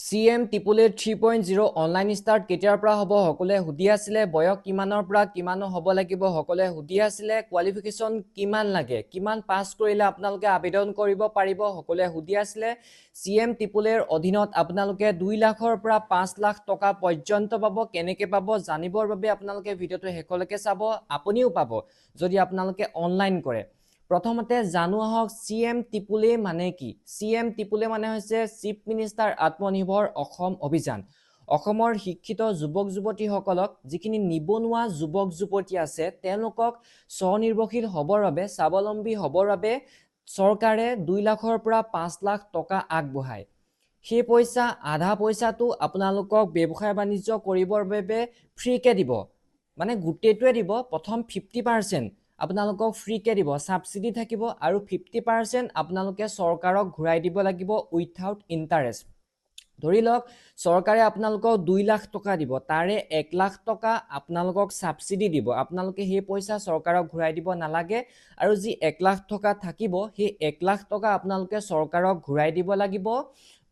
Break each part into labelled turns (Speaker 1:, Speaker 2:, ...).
Speaker 1: CM টিপুলেট 3.0 online start কেতিয়াৰ পৰা হ'ব সকলোৱে সুধি আছিলে বয়স কিমানৰ পৰা কিমান হ'ব লাগিব সকলোৱে সুধি আছিলে কোৱালিফিকেশ্যন কিমান লাগে কিমান পাছ কৰিলে আপোনালোকে আবেদন কৰিব পাৰিব সকলোৱে সুধি আছিলে CM টিপুলেৰ অধীনত আপোনালোকে 2 লাখৰ পৰা 5 লাখ টকা পৰ্যন্ত পাব কেনেকৈ পাব জানিবৰ বাবে আপোনালোকে ভিডিঅ'টো শেষলৈকে চাব আপুনিও পাব যদি আপোনালোকে অনলাইন কৰে প্ৰথমতে জানো আহক CM টিপুলে মানে কি CM টিপুলে মানে হৈছে চিফ মিনিষ্টাৰ আত্মনিৰ্ভৰ অসম অভিযান অসমৰ শিক্ষিত যুৱক যুৱতীসকলক যিখিনি নিবনুৱা যুৱক যুৱতী আছে তেওঁলোকক স্বনিৰ্ভৰশীল হ'বৰ বাবে স্বাৱলম্বী হ'বৰ বাবে চৰকাৰে 2 লাখৰ পৰা 5 লাখ টকা আগবঢ়ায় সেই পইচা আধা পইচাটো আপোনালোকক ব্যৱসায় বাণিজ্য কৰিবৰ বাবে ফ্ৰীকে দিব মানে গোটেইটোৱে দিব প্ৰথম 50% আপোনালোকক ফ্ৰীকে দিব সাবসিডি থাকিব আৰু 50% আপোনালোকে চৰকাৰক ঘূৰাই দিব লাগিব উইথাউট ইন্টাৰেষ্ট ধৰি লওক চৰকাৰে আপোনালোকক 2 লাখ টকা দিব তাৰে 1 লাখ টকা আপোনালোকক সাবসিডি দিব আপোনালোকে সেই পইচা চৰকাৰক ঘূৰাই দিব নালাগে আৰু যি 1 লাখ টকা থাকিব সেই 1 লাখ টকা আপোনালোকে চৰকাৰক ঘূৰাই দিব লাগিব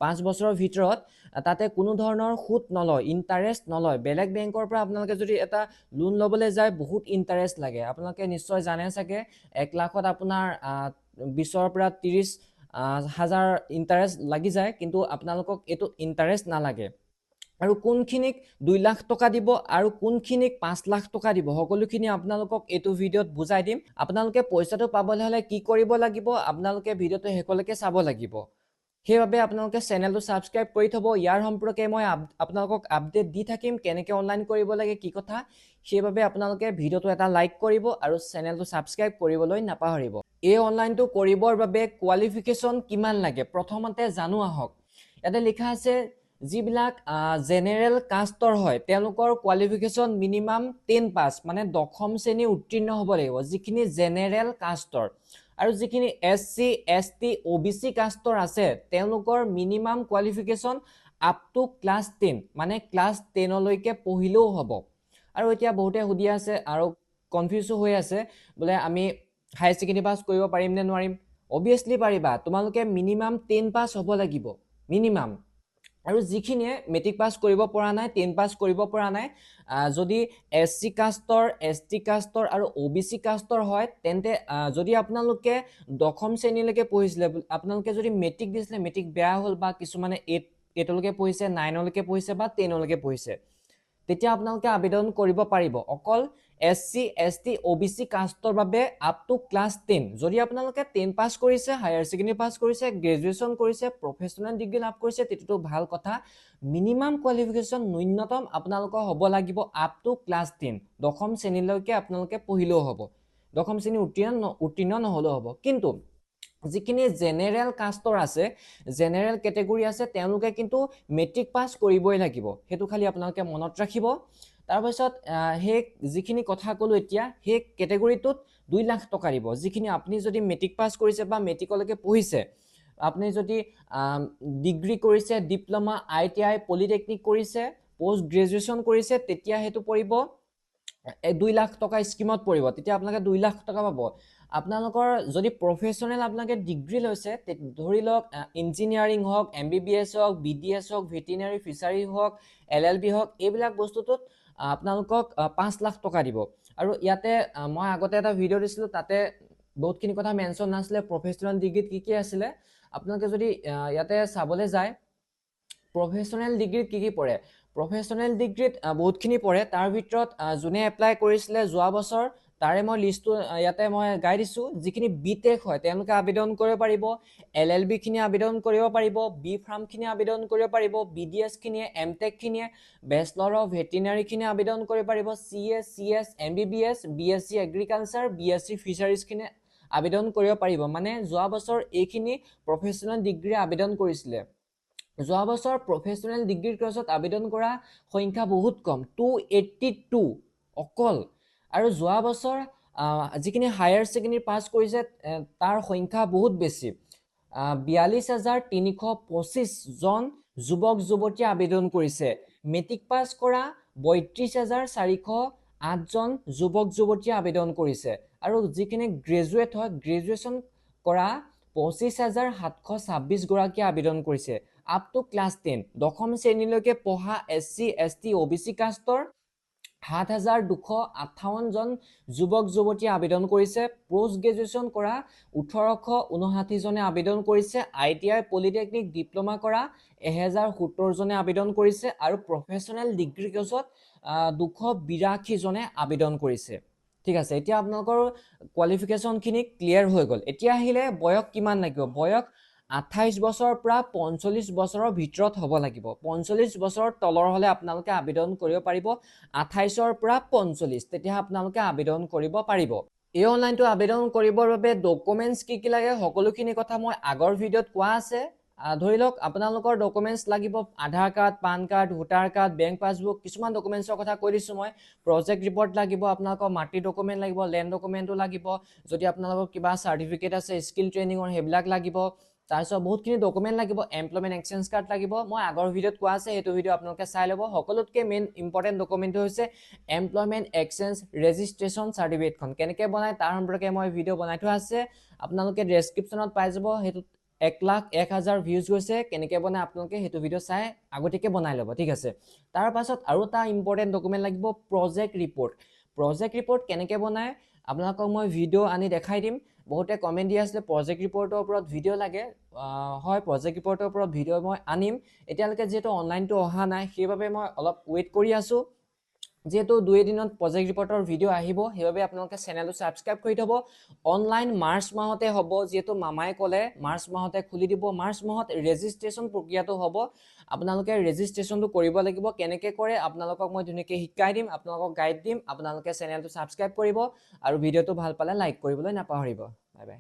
Speaker 1: 5 বছৰৰ ভিতৰত তাতে কোনো ধৰণৰ সুদ নলয় ইন্টাৰেষ্ট নলয় বেলেগ বেংকৰ পৰা আপোনালোকে যদি এটা লোন লবলৈ যায় বহুত ইন্টাৰেষ্ট লাগে আপোনালোকে নিশ্চয় জানে চাগে 1 লাখত আপোনাৰ 20 পৰা 30 হাজাৰ ইন্টাৰেষ্ট লাগি যায় কিন্তু আপোনালোকক এটো ইন্টাৰেষ্ট নালাগে আৰু কোনখিনিক 2 লাখ টকা দিব আৰু কোনখিনিক 5 লাখ টকা দিব সকলোখিনি আপোনালোকক এটো ভিডিঅ'ত বুজাই দিম আপোনালোকে পইচাটো পাবলৈ হলে কি কৰিব লাগিব আপোনালোকে ভিডিঅ'টো শেষলৈকে চাব লাগিব সেইবাবে আপোনালোকে চেনেলটো সাবস্ক্ৰাইব কৰি থব ইয়াৰ সম্পৰ্কে মই আপোনালোকক আপডেট দি থাকিম কেনেকৈ অনলাইন কৰিব লাগে কি কথা সেইবাবে আপোনালোকে ভিডিঅ'টো এটা লাইক কৰিব আৰু চেনেলটো সাবস্ক্ৰাইব কৰিবলৈ নাপাহৰিব এই অনলাইনটো কৰিবৰ বাবে কোৱালিফিকেশ্যন কিমান লাগে প্ৰথমতে জানো আহক ইয়াতে লিখা আছে যিবিলাক জেনেৰেল কাষ্টৰ হয় তেওঁলোকৰ কোৱালিফিকেশ্যন মিনিমাম 10 পাস মানে দশম শ্ৰেণী উত্তীৰ্ণ হ'ব লাগিব যিখিনি জেনেৰেল কাষ্টৰ আৰু যিখিনি SC ST OBC কাষ্টৰ আছে তেওঁলোকৰ minimum qualification up to class 10 মানে ক্লাছ 10 লৈকে পঢ়িলেও হ'ব আৰু এতিয়া বহুতে সুধি আছে আৰু কনফিউজ হৈ আছে বলে আমি হায়াৰ সেকেন্ডাৰী পাস কৰিব পাৰিম নে নোৱাৰিম অবিয়াসলি পাৰিবা তোমালোকে মিনিমাম 10 পাস হ'ব লাগিব মিনিমাম আৰু যিখিনিয়ে মেট্ৰিক পাস কৰিব পৰা নাই 10 পাস কৰিব পৰা নাই যদি SC কাষ্টৰ ST কাষ্টৰ আৰু OBC কাষ্টৰ হয় তেন্তে যদি আপোনালোকে দশম শ্ৰেণীলৈকে পঢ়িছিলে আপোনালোকে যদি মেট্ৰিক দিছিলে মেট্ৰিক বেয়া হ'ল বা কিছুমানে 8 লৈকে পঢ়িছে 9 লৈকে পঢ়িছে বা 10 লৈকে পঢ়িছে তেতিয়া আপোনালোকে আবেদন কৰিব পাৰিব অকল SC ST OBC কাষ্টৰ বাবে আপ টু ক্লাছ 10 যদি আপোনালোকে 10 পাস কৰিছে হায়াৰ সেকেন্ডাৰী পাস কৰিছে গ্ৰেজুৱেচন কৰিছে প্ৰফেশনাল ডিগ্ৰী লাভ কৰিছে তেতিয়াটো ভাল কথা মিনিমাম কোৱালিফিকেশ্যন ন্যূনতম আপোনালোকৰ হ'ব লাগিব আপ টু ক্লাছ 10 দশম শ্ৰেণীলৈকে আপোনালোকে পঢ়িলেও হ'ব দশম শ্ৰেণী উত্তীৰ্ণ নহলেও হ'ব কিন্তু যিখিনি জেনেৰেল কাষ্টৰ আছে জেনেৰেল কেটেগৰী আছে তেওঁলোকে কিন্তু মেট্ৰিক পাস কৰিবই লাগিব হেতু খালি আপোনালোকে মনত ৰাখিব তাৰ পিছত হে যিখিনি কথা কলো এতিয়া হে কেটেগৰীটোত 2 লাখ টকা দিব যিখিনি আপুনি যদি মেট্ৰিক পাস কৰিছে বা মেট্ৰিকলৈকে পঢ়িছে আপুনি যদি ডিগ্ৰী কৰিছে ডিপ্লোমা ITI পলিটেকনিক কৰিছে পোষ্ট গ্ৰেজুৱেচন কৰিছে তেতিয়া হেতু পৰিব 2 লাখ টকা স্কিমত পৰিব তেতিয়া আপোনালোকে 2 লাখ টকা পাব আপোনালোকৰ যদি প্ৰফেশনাল আপোনালোকে ডিগ্ৰী লৈছে ধৰি লওক ইঞ্জিনিয়াৰিং হওক MBBS হওক BDS হওক ভেটেৰিনাৰী ফিচাৰী হওক LLB হওক এইবিলাক বস্তুটোত আপোনালোকক 5 লাখ টকা দিব আৰু ইয়াতে মই আগতে এটা ভিডিও দিছিলো তাতে বহুতখিনি কথা মেনশন নাছিলে প্ৰফেশনাল ডিগ্ৰীত কি আছিলে আপোনালোকে যদি ইয়াতে চাবলৈ যায় প্ৰফেশনাল ডিগ্ৰীত কি পৰে প্ৰফেশনাল ডিগ্ৰীত বহুতখিনি পৰে তাৰ ভিতৰত যোনে এপ্লাই কৰিছিলে যোৱা বছৰ তাৰে মই লিষ্টটো ইয়াতে মই গাই দিছো যিখিনি বিটেক হয় তেওঁলোকে আবেদন কৰিব পাৰিব LLB খিনি আবেদন কৰিব পাৰিব বি ফাৰ্ম খিনি আবেদন কৰিব পাৰিব BDS খিনিয়ে এমটেক খিনিয়ে বেচলৰ অফ ভেটেৰিনাৰী খিনি আবেদন কৰিব পাৰিব CS CS MBBS BSc agriculture BSc fisheries খিনি আবেদন কৰিব পাৰিব মানে যোৱা বছৰ এইখিনি প্ৰফেশনাল ডিগ্ৰী আবেদন কৰিছিলে যোৱা বছৰ প্ৰফেশনাল ডিগ্ৰীৰ কোৰ্সত আবেদন কৰা সংখ্যা বহুত কম 282 অকল আৰু যোৱা বছৰ যিখিনি হায়াৰ সেকেন্ডাৰী পাস কৰিছে তাৰ সংখ্যা বহুত বেছি 42325 জন যুৱক যুৱতী আবেদন কৰিছে মেট্ৰিক পাস কৰা 32408 জন যুৱক যুৱতী আবেদন কৰিছে আৰু যিখিনি গ্ৰেজুৱেট হয় গ্ৰেজুৱেচন কৰা 25726 গৰাকী আবেদন কৰিছে আপ টু ক্লাছ 10 দশম শ্ৰেণীলৈকে পঢ়া SC ST OBC কাষ্টৰ ৭,২৫৮ জন যুৱক যুৱতীয়ে আবেদন কৰিছে। পোষ্ট গ্ৰেজুৱেশ্যন কৰা ১,৮৫৯ জনে আবেদন কৰিছে। ITI পলিটেকনিক ডিপ্ল'মা কৰা ১,০৭০ জনে আবেদন কৰিছে আৰু প্ৰফেচনেল ডিগ্ৰী কোৰ্চত ২৮২ জনে আবেদন কৰিছে। ঠিক আছে, এতিয়া আপোনালোকৰ কোৱালিফিকেশ্যনখিনি ক্লিয়াৰ হৈ গ'ল। এতিয়া আহিলে বয়স কিমান লাগিব। বয়স ২৮ বছৰৰ পৰা ৪৫ বছৰৰ ভিতৰত হ'ব লাগিব। ৪৫ বছৰৰ তলৰ হ'লে আপোনালোকে আবেদন কৰিব পাৰিব। ২৮ৰ পৰা ৪৫ তেতিয়া আপোনালোকে আবেদন কৰিব পাৰিব। এই অনলাইনটো আবেদন কৰিবৰ বাবে ডকুমেণ্টছ কি কি লাগে সকলোখিনি কথা মই আগৰ ভিডিঅ'ত কোৱা আছে। ধৰি লওক আপোনালোকৰ ডকুমেণ্টছ লাগিব Aadhaar card, PAN card, voter card, bank passbook, কিছুমান ডকুমেণ্টছৰ কথা কৈ দিছোঁ মই। প্ৰজেক্ট ৰিপৰ্ট লাগিব, আপোনালোকৰ মাটি ডকুমেণ্ট লাগিব, লেণ্ড ডকুমেণ্টো লাগিব, যদি আপোনালোকৰ কিবা চাৰ্টিফিকেট আছে স্কিল ট্ৰেইনিঙৰ সেইবিলাক লাগিব। তাৰপিছত বহুতখিনি ডকুমেণ্ট লাগিব, এমপ্লয়মেণ্ট এক্সচেঞ্জ কাৰ্ড লাগিব। মই আগৰ ভিডিঅ'ত কোৱা আছে, সেইটো ভিডিঅ' আপোনালোকে চাই ল'ব। সকলোতকৈ মেইন ইম্পৰ্টেণ্ট ডকুমেণ্টটো হৈছে এমপ্লয়মেণ্ট এক্সচেঞ্জ ৰেজিষ্ট্ৰেশ্যন চাৰ্টিফিকেটখন। কেনেকৈ বনায় তাৰ সম্পৰ্কে মই ভিডিঅ' বনাই থোৱা আছে, আপোনালোকে ডেছক্ৰিপশ্যনত পাই যাব। সেইটোত ১,০০,০০০ ভিউজ গৈছে। কেনেকৈ বনায় আপোনালোকে সেইটো ভিডিঅ' চাই আগতীয়াকৈ বনাই ল'ব। ঠিক আছে, তাৰ পাছত আৰু এটা ইম্পৰ্টেণ্ট ডকুমেণ্ট লাগিব প্ৰজেক্ট ৰিপৰ্ট। প্ৰজেক্ট ৰিপৰ্ট কেনেকৈ বনায় আপোনালোকক মই ভিডিঅ' আনি দেখাই দিম। বহুতে কমেণ্ট দি আছিলে প্ৰজেক্ট ৰিপৰ্টৰ ওপৰত ভিডিঅ' লাগে। হয়, প্ৰজেক্ট ৰিপৰ্টৰ ওপৰত ভিডিঅ' মই আনিম। এতিয়ালৈকে যিহেতু অনলাইনটো অহা নাই সেইবাবে মই অলপ ৱেইট কৰি আছোঁ। যেহেতু 2 এদিনত প্ৰজেক্ট ৰিপৰ্টৰ ভিডিঅ' আহিব, সেইবাবে আপোনালোকে চেনেলটো ছাবস্ক্ৰাইব কৰি থ'ব। অনলাইন মাৰ্চ মাহতে হ'ব, যিহেতু মামাই ক'লে মাৰ্চ মাহতে খুলি দিব। মাৰ্চ মাহত ৰেজিষ্ট্ৰেশ্যন প্ৰক্ৰিয়াটো হ'ব। আপোনালোকে ৰেজিষ্ট্ৰেশ্যনটো কৰিব লাগিব। কেনেকৈ কৰে আপোনালোকক মই ধুনীয়াকৈ শিকাই দিম, আপোনালোকক গাইড দিম। আপোনালোকে চেনেলটো ছাবস্ক্ৰাইব কৰিব আৰু ভিডিঅ'টো ভাল পালে লাইক কৰিবলৈ নাপাহৰিব। Bye bye.